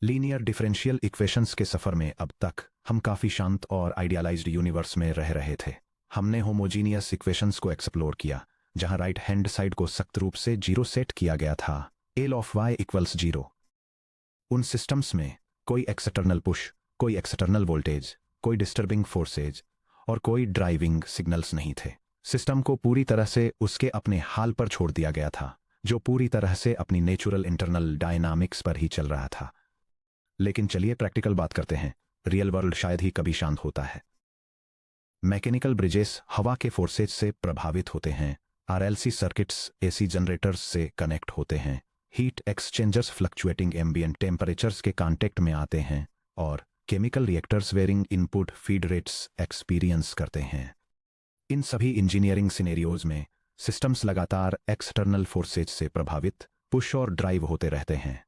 Linear differential equations के सफ़र में अब तक हम काफ़ी शांत और आइडियलाइज्ड यूनिवर्स में रह रहे थे। हमने होमोजीनियस इक्वेशंस को एक्सप्लोर किया, जहां राइट हैंड साइड को सख्त रूप से जीरो सेट किया गया था, L of Y equals zero. उन सिस्टम्स में कोई एक्सटर्नल पुश, कोई एक्सटर्नल वोल्टेज, कोई डिस्टर्बिंग फोर्सेज और कोई ड्राइविंग सिग्नल्स नहीं थे। सिस्टम को पूरी तरह से उसके अपने हाल पर छोड़ दिया गया था, जो पूरी तरह से अपनी नेचुरल इंटरनल डायनामिक्स पर ही चल रहा था। लेकिन चलिए प्रैक्टिकल बात करते हैं। रियल वर्ल्ड शायद ही कभी शांत होता है। मैकेनिकल ब्रिजेस हवा के फोर्सेज से प्रभावित होते हैं, आरएलसी सर्किट्स एसी जनरेटर्स से कनेक्ट होते हैं, heat exchangers fluctuating ambient temperatures के कांटेक्ट में आते हैं और chemical reactors varying input feed rates experience करते हैं। इन सभी इंजीनियरिंग सिनेरियोज में सिस्टम्स लगातार एक्सटर्नल फोर्सेज से प्रभावित, पुश और ड्राइव होते रहते हैं।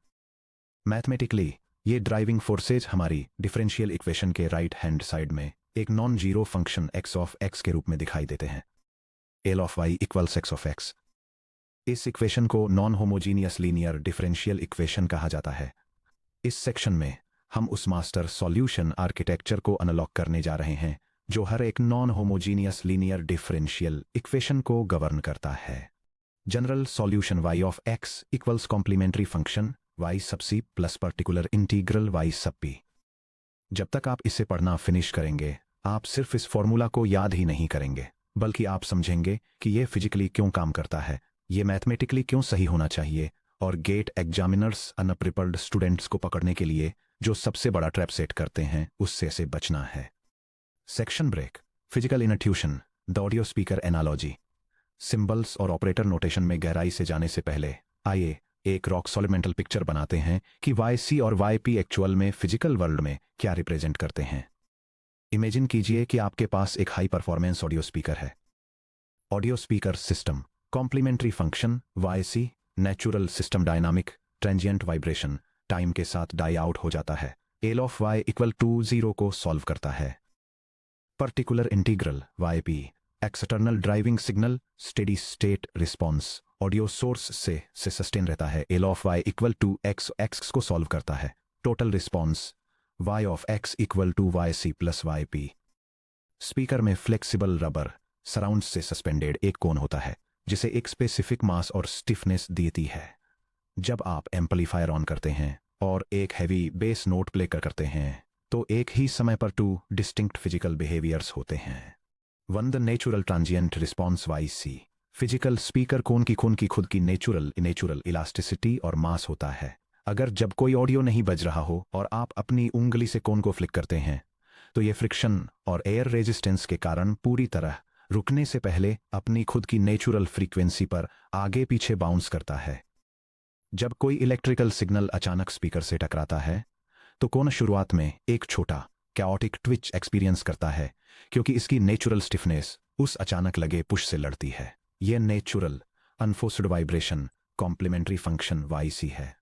मैथमेटिकली ये ड्राइविंग फोर्सेज हमारी डिफरेंशियल इक्वेशन के राइट हैंड साइड में एक non zero function x of x के रूप में दिखाई देते हैं। L of Y equals x of x. इस इक्वेशन को non homogeneous linear differential equation कहा जाता है। इस सेक्शन में हम उस मास्टर सॉल्यूशन आर्किटेक्चर को अनलॉक करने जा रहे हैं, जो हर एक non homogeneous linear differential equation को गवर्न करता है। General solution y of x equals complementary function y sub c plus particular integral y sub p। जब तक आप इसे पढ़ना फिनिश करेंगे, आप सिर्फ इस फॉर्मूला को याद ही नहीं करेंगे, बल्कि आप समझेंगे कि यह फिजिकली क्यों काम करता है, यह मैथमेटिकली क्यों सही होना चाहिए, और गेट एग्जामिनर्स अनप्रिपेयर्ड स्टूडेंट्स को पकड़ने के लिए जो सबसे बड़ा ट्रैप सेट करते हैं, उससे से बचना है। Section break. Physical intuition, the audio speaker analogy. Symbols और ऑपरेटर नोटेशन में गहराई से जाने से पहले आइए एक रॉक सॉलिड मेंटल पिक्चर बनाते हैं कि YC और YP एक्चुअल में फिजिकल वर्ल्ड में क्या रिप्रेजेंट करते हैं। इमेजिन कीजिए कि आपके पास एक हाई परफॉर्मेंस ऑडियो स्पीकर है। Audio speaker system, complementary function YC, natural system dynamic, transient vibration, time के साथ डाई आउट हो जाता है, L of y equal to 0 को सॉल्व करता है। Particular integral YP, external driving signal, steady state response, audio source से sustain रहता है, L of y equal to x को सॉल्व करता है। Total response y of x equal to YC plus YP। Speaker में flexible rubber surround से suspended एक कोन होता है, जिसे एक स्पेसिफिक मास और स्टिफनेस देती है। जब आप एम्पलीफायर ऑन करते हैं और एक हैवी बेस नोट प्ले करते हैं, तो एक ही समय पर टू डिस्टिंक्ट फिजिकल बिहेवियर्स होते हैं। One the natural transient response YC। Physical speaker cone की खुद की नेचुरल इलास्टिसिटी और मास होता है। अगर जब कोई ऑडियो नहीं बज रहा हो और आप अपनी उंगली से कोन को फ्लिक करते हैं, तो यह फ्रिक्शन और एयर रेजिस्टेंस के कारण पूरी तरह रुकने से पहले अपनी खुद की नेचुरल फ्रीक्वेंसी पर आगे पीछे बाउंस करता है। जब कोई इलेक्ट्रिकल सिग्नल अचानक स्पीकर से टकराता है, तो कोन शुरुआत में एक छोटा कैओटिक ट्विच एक्सपीरियंस करता है, क्योंकि इसकी नेचुरल स्टिफनेस उस अचानक लगे पुश से लड़ती है। यह natural unforced vibration complementary function YC है।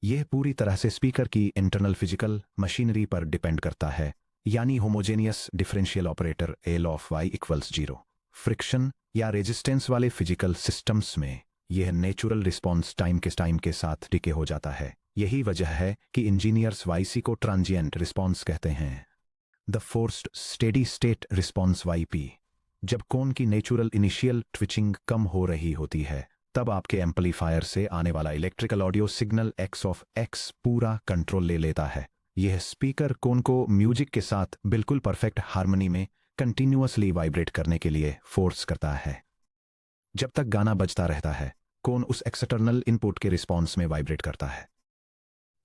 यह पूरी तरह से स्पीकर की इंटरनल फिजिकल मशीनरी पर डिपेंड करता है, यानी homogeneous differential operator L of y equals 0। Friction या रेजिस्टेंस वाले फिजिकल सिस्टम्स में यह नेचुरल रिस्पॉन्स टाइम के साथ डिके हो जाता है। यही वजह है कि इंजीनियर्स YC को ट्रांजिएंट रिस्पॉन्स कहते हैं। The forced steady state response YP। जब कोन की नेचुरल इनिशियल ट्विचिंग कम हो रही होती है, तब आपके एम्पलीफायर से आने वाला electrical audio signal x of x पूरा कंट्रोल ले लेता है। यह स्पीकर कोन को म्यूजिक के साथ बिल्कुल परफेक्ट हार्मनी में कंटिन्यूअसली वाइब्रेट करने के लिए फोर्स करता है। जब तक गाना बजता रहता है, कोन उस एक्सटर्नल इनपुट के रिस्पॉन्स में वाइब्रेट करता है।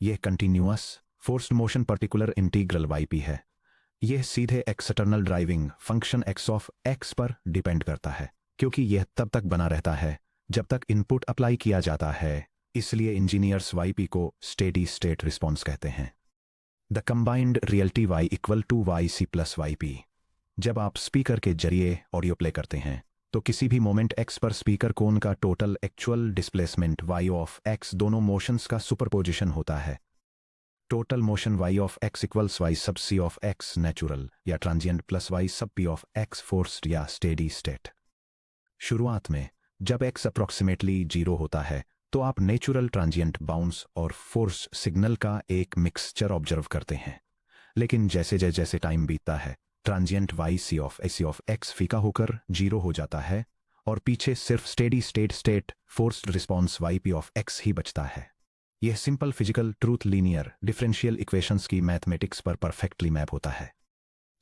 यह continuous forced motion particular integral YP है। यह सीधे external driving function x of x पर डिपेंड करता है, क्योंकि यह तब तक बना रहता है जब तक इनपुट अप्लाई किया जाता है। इसलिए इंजीनियर्स YP को स्टेडी स्टेट रिस्पॉन्स कहते हैं। The combined reality y equal to YC plus YP। जब आप स्पीकर के जरिए ऑडियो प्ले करते हैं, तो किसी भी मोमेंट x पर स्पीकर कोन का total actual displacement y of x दोनों मोशंस का सुपरपोजिशन होता है। Total motion y of x equals y sub c of x natural या transient plus y sub p of x forced या steady state. शुरुआत में जब x अप्रॉक्सीमेटली 0 होता है, तो आप नेचुरल ट्रांजिएंट बाउंस और फोर्स सिग्नल का एक मिक्सचर ऑब्जर्व करते हैं। लेकिन जैसे जैसे टाइम बीतता है, transient y c of x फीका होकर 0 हो जाता है और पीछे सिर्फ steady state forced response y p of x ही बचता है। यह simple physical truth linear differential equations की मैथमेटिक्स पर परफेक्टली मैप होता है।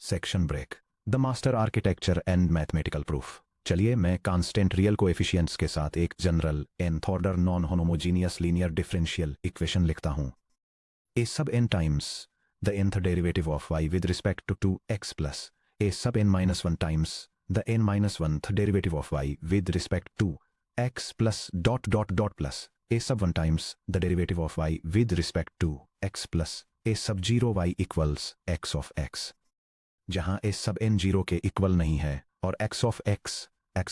Section break, the master architecture and mathematical proof. चलिए मैं कांस्टेंट रियल कोएफिशिएंट्स के साथ एक general nth order non homogeneous linear differential equation लिखता हूं। ए सब n times the nth derivative of y with respect to 2x plus a sub n-1 times the n-1th derivative of y with respect to x plus dot plus a sub 1 times the derivative of y with respect to x plus a sub 0 y equals x of x, जहां ए सब n 0 के equal नहीं है और x of x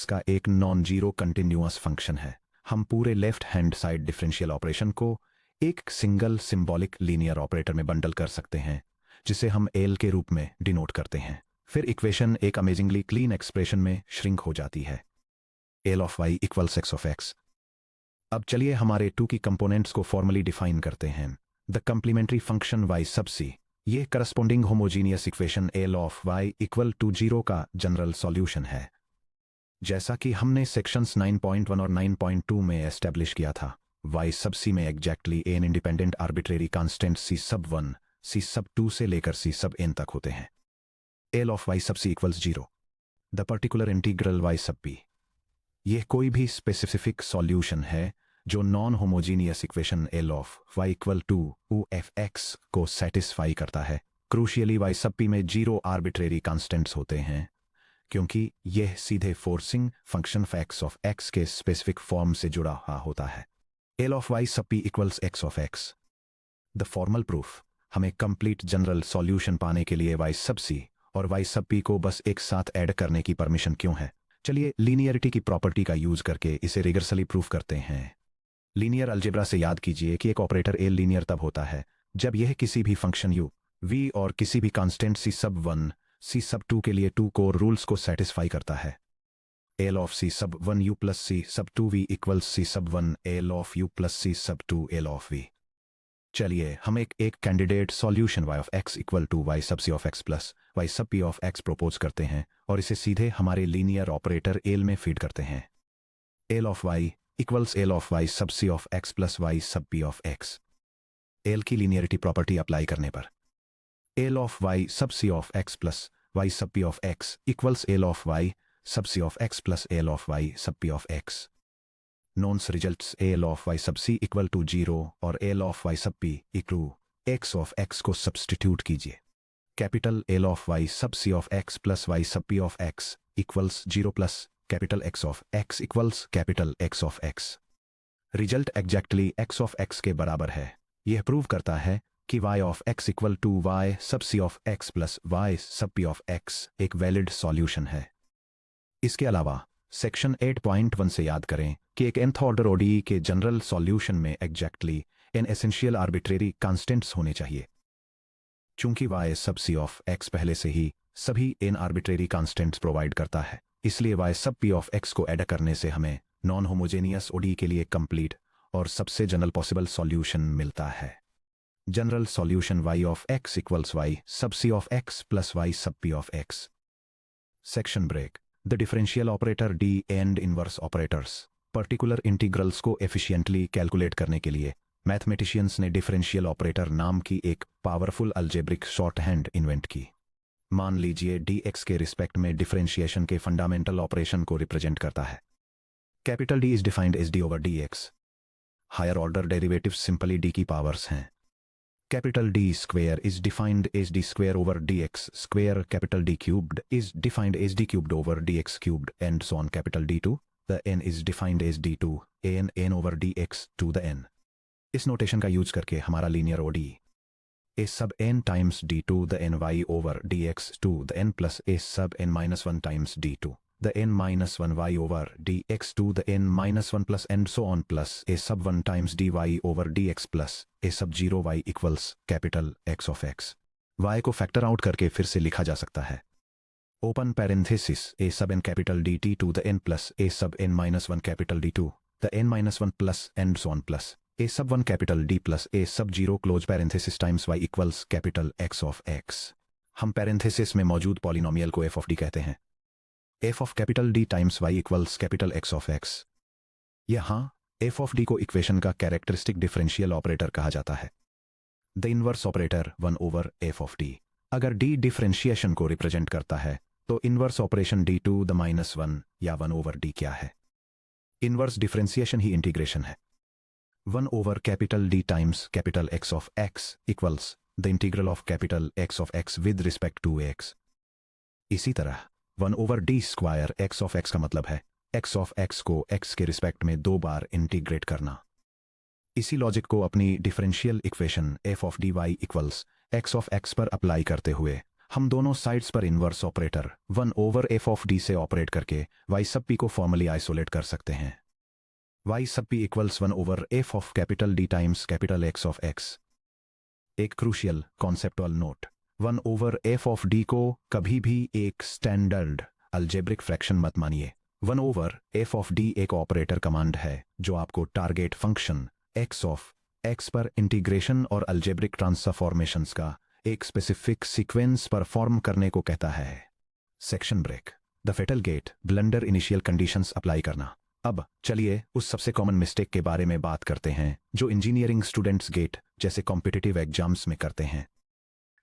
का एक non zero continuous function है। हम पूरे left hand side differential operation को एक सिंगल सिंबॉलिक लीनियर ऑपरेटर में बंडल कर सकते हैं, जिसे हम एल के रूप में डिनोट करते हैं। फिर इक्वेशन एक अमेजिंगली क्लीन एक्सप्रेशन में श्रिंक हो जाती है, L of Y equals x of X. अब चलिए हमारे 2 की कंपोनेंट्स को फॉर्मली डिफाइन करते हैं। The complementary function Y sub C, ये corresponding homogeneous equation L of Y equal to 0 का जनरल सॉल्यूशन है। जैसा कि हमने सेक्शंस 9.1 और 9.2 में एस्टेब्लिश किया था, y सब c में exactly n independent arbitrary constant c sub 1, c sub 2 से लेकर c सब n तक होते हैं। L of y sub c equals 0, the particular integral y sub p। यह कोई भी स्पेसिफिक सॉल्यूशन है जो non homogeneous equation L of y equal to u f x को सेटिस्फाई करता है। क्रूशियली y सब p में 0 आर्बिट्रेरी कांस्टेंट्स होते हैं, क्योंकि यह सीधे forcing function x of x के स्पेसिफिक फॉर्म से जुड़ा हुआ होता है। L of y sub p equals x of x। The formal proof, हमें कंप्लीट जनरल सॉल्यूशन पाने के लिए y सब c और y सब p को बस एक साथ ऐड करने की परमिशन क्यों है? चलिए लीनियरिटी की प्रॉपर्टी का यूज करके इसे रिगर्सली प्रूफ करते हैं। लीनियर अलजेब्रा से याद कीजिए कि एक ऑपरेटर L लीनियर तब होता है जब यह किसी भी फंक्शन u, v और किसी भी constant c sub 1, c sub 2 के लिए 2 कोर रूल्स को सेटिस्फाई करता है। L of c sub 1 u plus c sub 2 v equals c sub 1 L of u plus c sub 2 L of v। चलिए हम एक candidate solution y of x equal to y sub c of x plus y sub p of x propose करते हैं और इसे सीधे हमारे linear operator L में फीड करते हैं। L of y equals L of y sub c of x plus y sub p of x। L की लीनियरिटी प्रॉपर्टी अप्लाई करने पर L of y sub c of x plus y sub p of x equals L of y sub c of x plus L of y sub p of x। Knowns results L of y sub c equal to 0 और L of y sub p equal x of x को substitute कीजिए। Capital L of y sub c of x plus y sub p of x equals 0 plus capital X of x equals capital X of x। Result exactly x of x के बराबर है। यह prove करता है कि y of x equal to y sub c of x plus y sub p of x एक valid solution है। इसके अलावा सेक्शन 8.1 से याद करें कि एक nth ऑर्डर ODE के जनरल सॉल्यूशन में exactly n essential arbitrary constants होने चाहिए। चूंकि y sub c of x पहले से ही सभी n आर्बिट्रेरी कांस्टेंट्स प्रोवाइड करता है, इसलिए y sub p of x को ऐड करने से हमें नॉन होमोजेनियस ODE के लिए कंप्लीट और सबसे जनरल पॉसिबल सॉल्यूशन मिलता है। General solution y of x equals y sub c of x plus y sub p of x। Section break, the differential operator d and inverse operators. Particular integrals को efficiently calculate करने के लिए mathematicians ने differential operator नाम की एक powerful algebraic shorthand invent की। मान लीजिए dx के रिस्पेक्ट में डिफरेंशिएशन के फंडामेंटल ऑपरेशन को रिप्रेजेंट करता है। Capital D is defined as d over dx। Higher order derivatives simply d की पावर्स हैं। Capital D square is defined as d square over dx square. Capital D cubed is defined as d cubed over dx cubed, and so on. Capital D2, the n is defined as d2 n over dx to the n। इस notation का use करके हमारा linear ODE a sub n times d2 the ny over dx to the n plus a sub n-1 times d2 the n-1 y over dx to the n-1 plus and so on plus a sub 1 times dy over dx plus a sub 0 y equals capital X of x। y को factor out करके फिर से लिखा जा सकता है। Open parenthesis a sub n capital dt to the n plus a sub n-1 capital d2 the n minus one plus and so on plus a sub 1 capital D plus a sub 0 close parenthesis times y equals capital X of X। हम parenthesis में मौजूद polynomial को f of D कहते हैं। f of capital D times y equals capital X of X। यहाँ f of D को equation का characteristic differential operator कहा जाता है। The inverse operator 1 over f of D। अगर D डिफरेंशिएशन को रिप्रेजेंट करता है तो inverse operation D to the minus 1 या 1 ओवर D क्या है? इनवर्स डिफरेंशिएशन ही इंटीग्रेशन है। 1 over capital D times capital X of X equals the integral of capital X of X with respect to X। इसी तरह 1 over D square X of X का मतलब है X of X को X के respect में 2 बार integrate करना। इसी लॉजिक को अपनी differential equation f of dy equals X of X पर अप्लाई करते हुए हम दोनों साइड्स पर inverse operator 1 over f of D से ऑपरेट करके y sub p को फॉर्मली आइसोलेट कर सकते हैं। y sub p equals 1 over f of capital D times capital X of X। एक crucial conceptual note, 1 over f of D को कभी भी एक स्टैंडर्ड अलजेब्रिक फ्रैक्शन मत मानिए। 1 over f of D एक ऑपरेटर कमांड है जो आपको target function x of x पर इंटीग्रेशन और अलजेब्रिक ट्रांसफॉर्मेशंस का एक स्पेसिफिक सीक्वेंस परफॉर्म करने को कहता है। Section break. The fatal gate blunder initial conditions apply करना। अब चलिए उस सबसे कॉमन मिस्टेक के बारे में बात करते हैं जो इंजीनियरिंग स्टूडेंट्स गेट जैसे कॉम्पिटिटिव एग्जाम्स में करते हैं।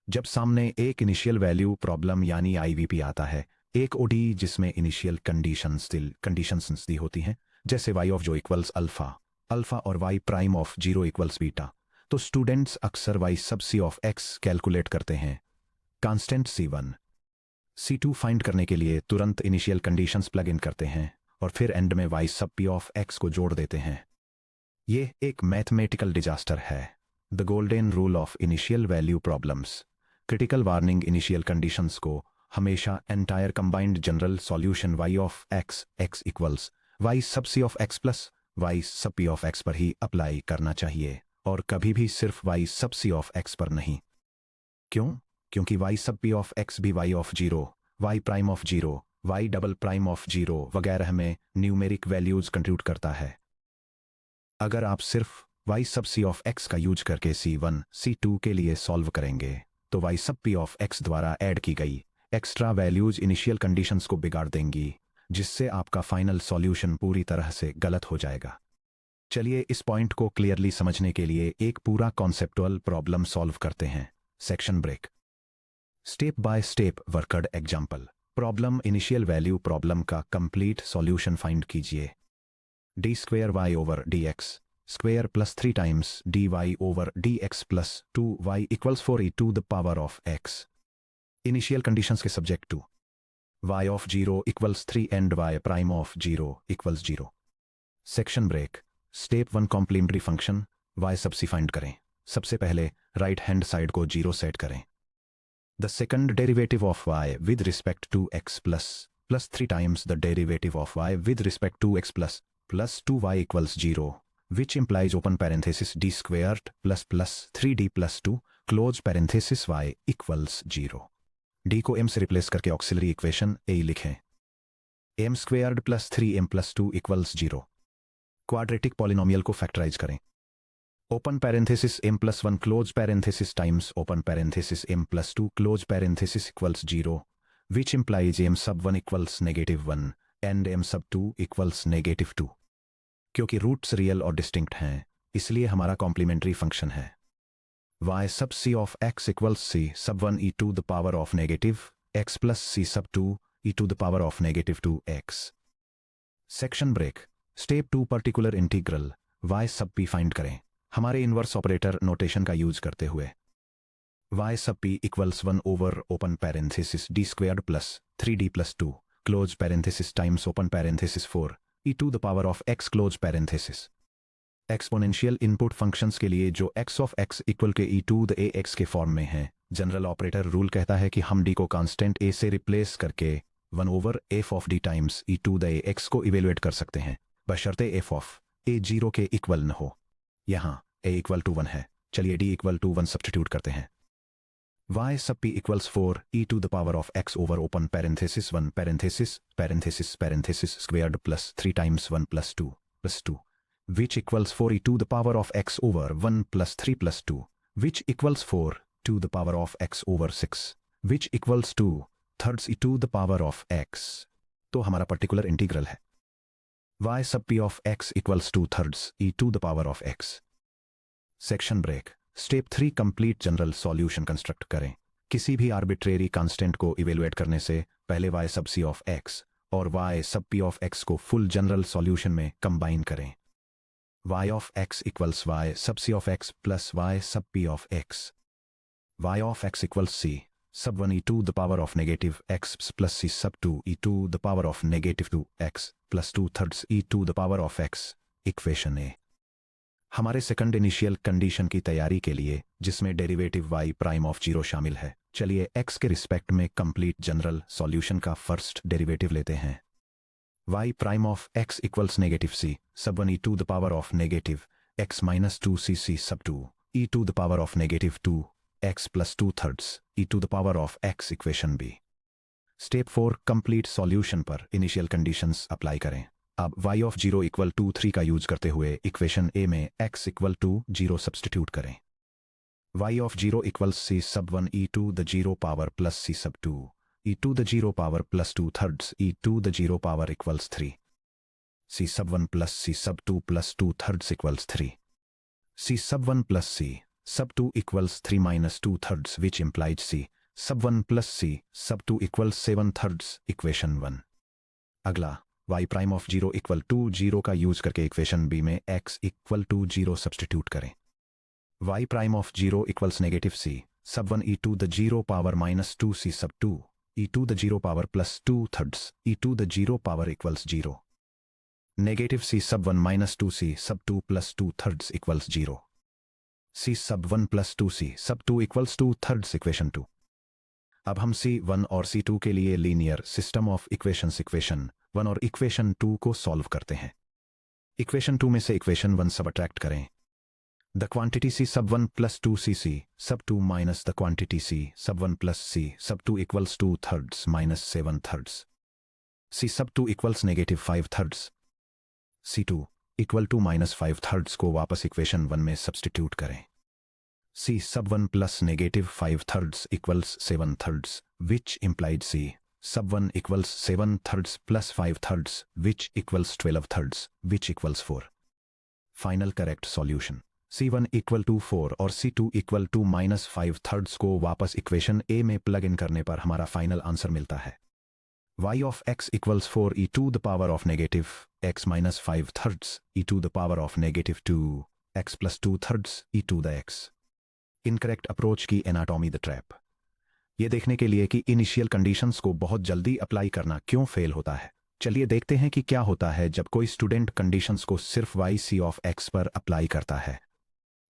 जब सामने एक इनिशियल वैल्यू प्रॉब्लम यानी आईवीपी आता है, एक ओडी जिसमें इनिशियल कंडीशंस दी होती हैं, जैसे y ऑफ जो इक्वल्स अल्फा और y prime of 0 equals beta, तो स्टूडेंट्स अक्सर y sub c of x calculate करते हैं। कांस्टेंट c1 c2 फाइंड करने के लिए तुरंत इनिशियल कंडीशंस प्लग इन करते हैं और फिर एंड में y sub p of x को जोड़ देते हैं। ये एक मैथमेटिकल डिजास्टर है। The golden rule of initial value problems. Critical warning initial conditions को हमेशा entire combined general solution y of x equals y sub c of x plus y sub p of x पर ही apply करना चाहिए और कभी भी सिर्फ y sub c of x पर नहीं। क्यों? क्योंकि y sub p of x भी y of 0, y prime of 0, y double prime of 0 वगैरह में न्यूमेरिक वैल्यूज कंट्रीब्यूट करता है। अगर आप सिर्फ y sub c of x का यूज करके c1 c2 के लिए सॉल्व करेंगे तो y sub p of x द्वारा ऐड की गई एक्स्ट्रा वैल्यूज इनिशियल कंडीशंस को बिगाड़ देंगी, जिससे आपका फाइनल सॉल्यूशन पूरी तरह से गलत हो जाएगा। चलिए इस पॉइंट को क्लियरली समझने के लिए एक पूरा कॉन्सेप्टुअल प्रॉब्लम सॉल्व करते हैं। Section break. Step by step worked example. Problem initial value problem का कंप्लीट सॉल्यूशन फाइंड कीजिए। D square y over d x square plus 3 times d y over d x plus 2y equals 4e to the power of x। Initial conditions के subject to y of 0 equals 3 and y prime of 0 equals 0। Section break. Step 1 complementary function y sub c find करें। सबसे पहले right hand side को 0 set करें। The second derivative of y with respect to x plus 3 times the derivative of y with respect to x plus 2y equals 0, which implies open parenthesis d squared plus 3d plus 2 close parenthesis y equals 0। d को m से replace करके auxiliary equation a लिखें। m squared plus 3m plus 2 equals 0। Quadratic polynomial को factorise करें। Open parenthesis m plus 1 close parenthesis times open parenthesis m plus 2 close parenthesis equals 0, which implies m sub 1 equals -1 and m sub 2 equals -2। क्योंकि roots real और distinct हैं, इसलिए हमारा complementary function है y sub c of x equals c sub 1 e to the power of -x plus c sub 2 e to the power of -2x। Section break. Step 2 particular integral y sub p find करें हमारे inverse operator notation का use करते हुए। y sub p इक्वल्स 1 ओवर open parenthesis d squared plus 3d प्लस 2 close parenthesis times open parenthesis 4 e to the power of x close parenthesis. Exponential input functions के लिए जो x ऑफ x इक्वल के e टू द ax के form में है, general operator rule कहता है कि हम d को कांस्टेंट a से रिप्लेस करके 1 over f of d times e to the ax को इवेलुएट कर सकते हैं, बशर्ते f ऑफ a 0 के इक्वल न हो। यहाँ a इक्वल टू 1 है, चलिए d इक्वल टू 1 सब्स्टिट्यूट करते हैं। y sub p equals 4 e to the power of x over open parenthesis 1 parenthesis squared plus 3 times 1 plus 2 plus 2, which equals 4 e to the power of x over 1 plus 3 plus 2, which equals 4 to the power of x over 6, which equals 2 thirds e to the power of x. तो हमारा particular integral है y sub p of x equals 2 thirds e to the power of x. Section break. Step 3 complete general solution construct करें. किसी भी arbitrary constant को evaluate करने से पहले y sub c of x और y sub p of x को full general solution में कंबाइन करें. y of x equals y sub c of x plus y sub p of x. y of x equals c sub 1 e to the power of negative x plus c sub 2 e to the power of negative 2x plus 2 thirds e to the power of x. Equation A. हमारे second initial condition की तैयारी के लिए जिसमें derivative y prime of 0 शामिल है, चलिए x के रिस्पेक्ट में कंप्लीट जनरल सॉल्यूशन का फर्स्ट डेरिवेटिव लेते हैं. y prime of x equals negative c sub 1 e to the power of negative x minus 2c c sub 2 e to the power of negative 2 x plus 2 thirds e to the power of x. Equation B. Step 4 complete solution पर initial conditions apply करें. अब y of 0 equal to 3 का use करते हुए equation A में x equal to 0 substitute करें. y of 0 equals c sub 1 e to the 0 power plus c sub 2 e to the 0 power plus 2 thirds e to the 0 power equals 3. c sub 1 plus c sub 2 plus 2 thirds equals 3. c sub 1 plus c sub 2 equals 3 minus 2 thirds, which implies c sub 1 plus c sub 2 equals 7 thirds. Equation 1. अगला y prime of 0 equal to 0 का use करके equation B में x equal to 0 substitute करें. y prime of 0 equals negative c sub 1 e to the 0 power minus 2 c sub 2 e to the 0 power plus 2 thirds e to the 0 power equals 0. Negative c sub 1 minus 2 c sub 2 plus 2 thirds equals 0. c sub 1 plus 2c सब 2 equals 2 thirds. Equation 2. अब हम c1 और c2 के लिए linear system of equations equation 1 और equation 2 को solve करते हैं. इक्वेशन 2 में से इक्वेशन 1 सबट्रैक्ट करें. The quantity c sub 1 plus 2cc सब 2 minus the quantity c sub 1 plus c sub 2 equals 2 thirds minus 7 thirds. c sub 2 equals negative 5 thirds. c2 equal to minus 5 thirds को वापस equation 1 में substitute करें. c sub 1 plus negative 5 thirds equals 7 thirds, which implied c sub 1 equals 7 thirds plus 5 thirds which equals 12 thirds which equals 4. Final correct solution. c1 equal to 4 और c2 equal to minus 5 thirds को वापस equation a में plug in करने पर हमारा final answer मिलता है. y of x equals 4 e to the power of negative x minus 5 thirds e to the power of negative 2 x plus 2 thirds e to the x. Incorrect approach की anatomy the trap. ये देखने के लिए कि initial conditions को बहुत जल्दी apply करना क्यों फेल होता है, चलिए देखते हैं कि क्या होता है जब कोई स्टूडेंट कंडीशंस को सिर्फ y c ऑफ x पर अप्लाई करता है.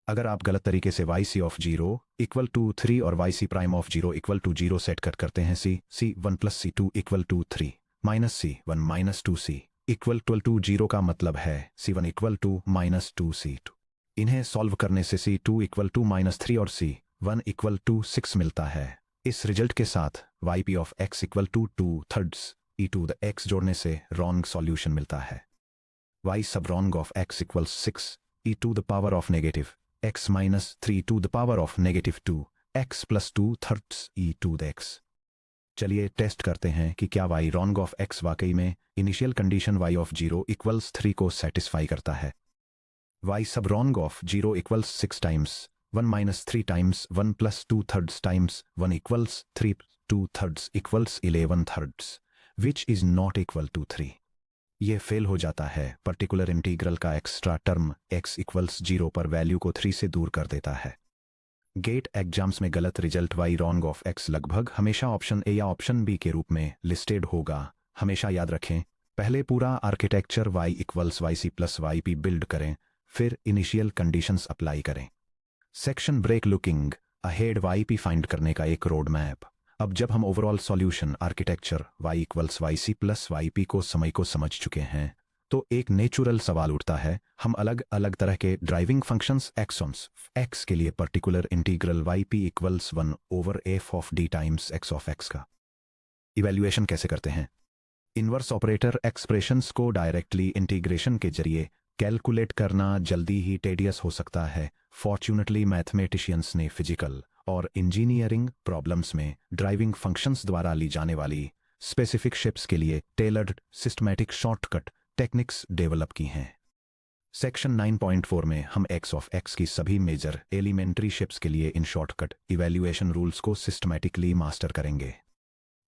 अगर आप गलत तरीके से y c of 0 equal to 3 और y c prime of 0 equal to 0 set करते हैं c 1 plus c2 equal to 3 minus c 1 minus 2c equal to 0 का मतलब है c1 equal to minus 2c2. इन्हें सॉल्व करने से c2 इक्वल टू माइनस 3 और c1 इक्वल टू 6 मिलता है. इस रिजल्ट के साथ yp of x equal to 2 thirds e to the x जोड़ने से रॉन्ग सॉल्यूशन मिलता है. y sub wrong of x equals 6 e to the power of negative x minus 3 to the power of negative 2 x plus 2 thirds e to the x. चलिए test करते हैं कि क्या y wrong of x वाकई में initial condition y of 0 equals 3 को satisfy करता है. y सब wrong of 0 equals 6 times 1 minus 3 times 1 plus 2 thirds times 1 equals 3 2 thirds equals 11 thirds which is not equal to 3. ये फेल हो जाता है. पर्टिकुलर इंटीग्रल का एक्स्ट्रा टर्म x इक्वल्स 0 पर वैल्यू को 3 से दूर कर देता है. गेट एग्जाम्स में गलत result y wrong of x लगभग हमेशा ऑप्शन ए या ऑप्शन बी के रूप में लिस्टेड होगा. हमेशा याद रखें, पहले पूरा architecture y equals yc plus yp build करें, फिर इनिशियल कंडीशंस अप्लाई करें. Section break. Looking ahead yp find करने का एक रोड मैप. अब जब हम overall solution architecture y equals yc plus yp को समझ चुके हैं, तो एक नेचुरल सवाल उठता है. हम अलग अलग तरह के ड्राइविंग फंक्शंस एक्सॉन्स x के लिए particular integral yp equals 1 over f of d times x of x का इवैल्यूएशन कैसे करते हैं. इन्वर्स ऑपरेटर एक्सप्रेशंस को डायरेक्टली इंटीग्रेशन के जरिए कैलकुलेट करना जल्दी ही टेडियस हो सकता है। फॉर्च्यूनेटली मैथमेटिशियंस ने फिजिकल और इंजीनियरिंग प्रॉब्लम्स में ड्राइविंग फंक्शंस द्वारा ली जाने वाली स्पेसिफिक शिप्स के लिए tailored systematic shortcut techniques develop की हैं। सेक्शन 9.4 में हम एक्स ऑफ एक्स की सभी मेजर एलिमेंट्री शिप्स के लिए इन शॉर्टकट इवैल्यूएशन रूल्स को सिस्टमैटिकली मास्टर करेंगे।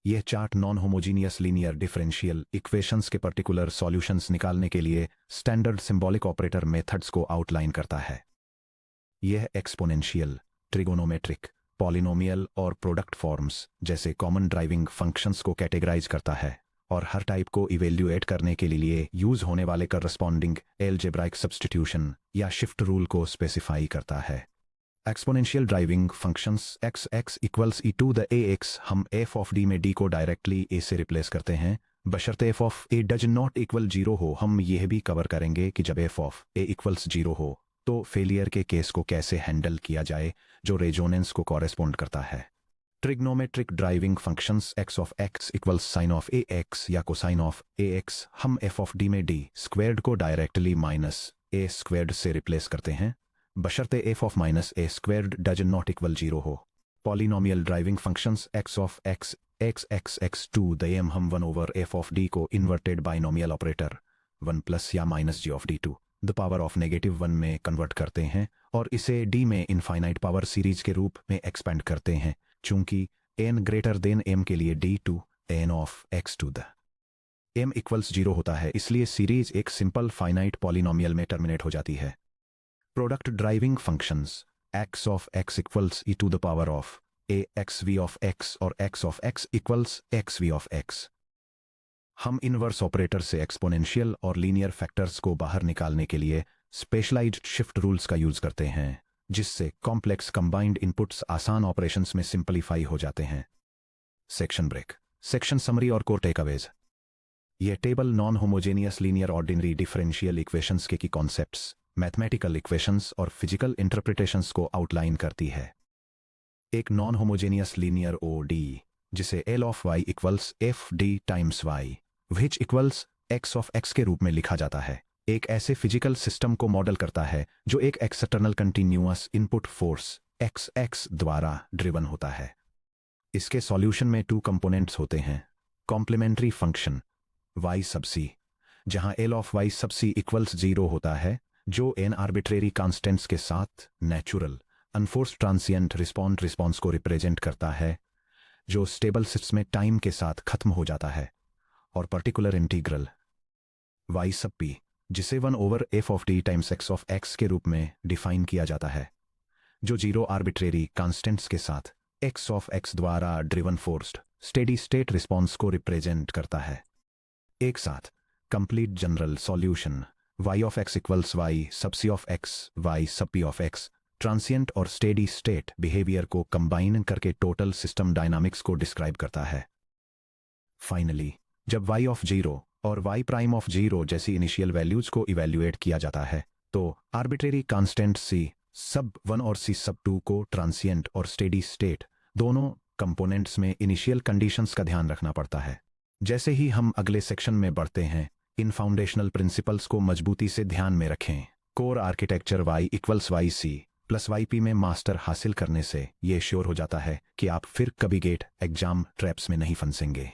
यह chart non homogeneous linear differential equations के पर्टिकुलर सॉल्यूशंस निकालने के लिए स्टैंडर्ड सिंबॉलिक ऑपरेटर मेथड्स को आउटलाइन करता है। यह एक्सपोनेंशियल, ट्रिगोनोमेट्रिक, पॉलिनोमियल और प्रोडक्ट फॉर्म्स जैसे कॉमन ड्राइविंग फंक्शंस को कैटेगराइज करता है और हर टाइप को इवेल्युएट करने के लिए यूज होने वाले करस्पॉन्डिंग एलजेब्राइक सब्स्टिट्यूशन या शिफ्ट रूल को स्पेसिफाई करता है। Exponential driving functions X X equals E to the A X, हम एफ ऑफ डी में डी को डायरेक्टली ए से रिप्लेस करते हैं बशर्ते F of A does not equal 0 हो। हम यह भी कवर करेंगे कि जब एफ ऑफ ए इक्वल्स 0 हो तो फेलियर के केस को कैसे हैंडल किया जाए जो रेजोनेंस को कॉरेस्पॉन्ड करता है। Trigonometric driving functions X of X equals sine of A X या कोसाइन ऑफ ए एक्स, हम एफ ऑफ डी में डी स्क्वेयर्ड को डायरेक्टली माइनस ए स्क्वेयर्ड से रिप्लेस करते हैं बशर्ते F of minus A squared does not equal 0 हो। Polynomial driving functions X of X X X X to the M, हम 1 over F of D को inverted binomial operator 1 plus या minus G of D to the power of -1 में convert करते हैं और इसे D में इनफाइनाइट पावर सीरीज के रूप में एक्सपेंड करते हैं। चूंकि n ग्रेटर देन m के लिए d to n of x to the m equals 0 होता है, इसलिए सीरीज एक सिंपल फाइनाइट पॉलिनोमियल में टर्मिनेट हो जाती है। Product driving functions x of x equals e to the power of a x v of x और x of x equals x v of x, हम इनवर्स ऑपरेटर से exponential और linear factors को बाहर निकालने के लिए स्पेशलाइज्ड शिफ्ट रूल्स का यूज करते हैं जिससे कॉम्प्लेक्स कंबाइंड इनपुट्स आसान ऑपरेशंस में सिंपलीफाई हो जाते हैं। सेक्शन ब्रेक, सेक्शन समरी और कोर टेकअवेज। यह table non homogeneous linear ordinary differential equations के की कॉन्सेप्ट्स, मैथमेटिकल इक्वेशंस और फिजिकल इंटरप्रिटेशंस को आउटलाइन करती है। एक non homogeneous linear O D जिसे L of Y equals F D times Y which equals x of x के रूप में लिखा जाता है, एक ऐसे फिजिकल सिस्टम को मॉडल करता है जो एक external continuous input force x x द्वारा ड्रिवन होता है। इसके सॉल्यूशन में 2 कंपोनेंट्स होते हैं, complementary function y sub c, जहां l of y sub c equals 0 होता है जो n आर्बिट्रेरी कांस्टेंट्स के साथ नेचुरल अनफोर्स्ड ट्रांसिएंट रिस्पॉन्स को रिप्रेजेंट करता है जो स्टेबल सिस्टम्स में टाइम के साथ खत्म हो जाता है, और particular integral y sub p जिसे 1 over F of D times x of x के रूप में डिफाइन किया जाता है जो 0 आर्बिट्रेरी कांस्टेंट्स के साथ एक्स ऑफ एक्स द्वारा driven forced steady state response को रिप्रेजेंट करता है। एक साथ complete general solution y of x equals y sub c of x y sub p of x transient और स्टेडी स्टेट बिहेवियर को कंबाइन करके total system dynamics को describe करता है। फाइनली जब y ऑफ 0 और y प्राइम ऑफ 0 जैसी initial values को इवैल्यूएट किया जाता है तो आर्बिट्रेरी कांस्टेंट c सब 1 और c सब 2 को ट्रांसिएंट और स्टेडी स्टेट दोनों कंपोनेंट्स में इनिशियल कंडीशंस का ध्यान रखना पड़ता है। जैसे ही हम अगले सेक्शन में बढ़ते हैं, इन फाउंडेशनल प्रिंसिपल्स को मजबूती से ध्यान में रखें। Core architecture y equals Y C plus Y P में मास्टर हासिल करने से ये श्योर हो जाता है कि आप फिर कभी गेट एग्जाम ट्रैप्स में नहीं फंसेंगे।